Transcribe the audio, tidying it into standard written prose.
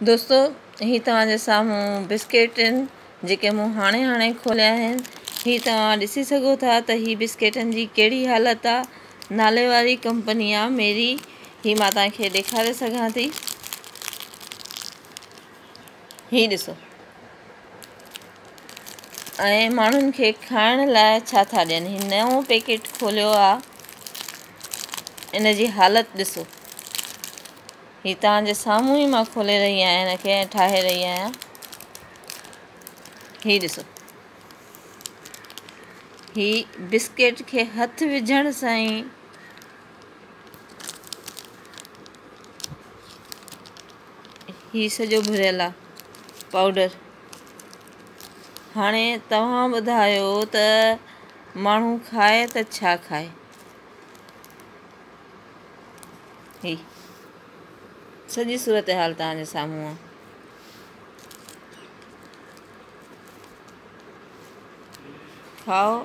दोस्तों ही तव्हांजे साम्हूं बिस्किट आहिनि जेके मूं हाणे खोलिया आहिनि। ही तव्हां ॾिसी सघो था त ही बिस्किटनि जी कहिड़ी हालत आहे। नाले वारी कंपनी आहे मेरी। ही मां तव्हांखे ॾेखारे सघां थी। ही ॾिसो ऐं माण्हुनि खे खाइण लाइ छा था ॾियनि। ही नओं पैकेट खोलियो आहे। इन जी हालत ॾिसो। ही तव्हांजे साम्हूं ई मां खोले रही आहियां, हिन खे ऐं ठाहे रही आहियां। ही ॾिसो, ही बिस्किट खे हथ विझण सां ई ही सॼो भरियल आहे पाउडर। हाणे तव्हां ॿुधायो त माण्हू खाए त छा खाए। ही सॼी सूरत हाल तव्हांजे साम्हूं आहे। खाओ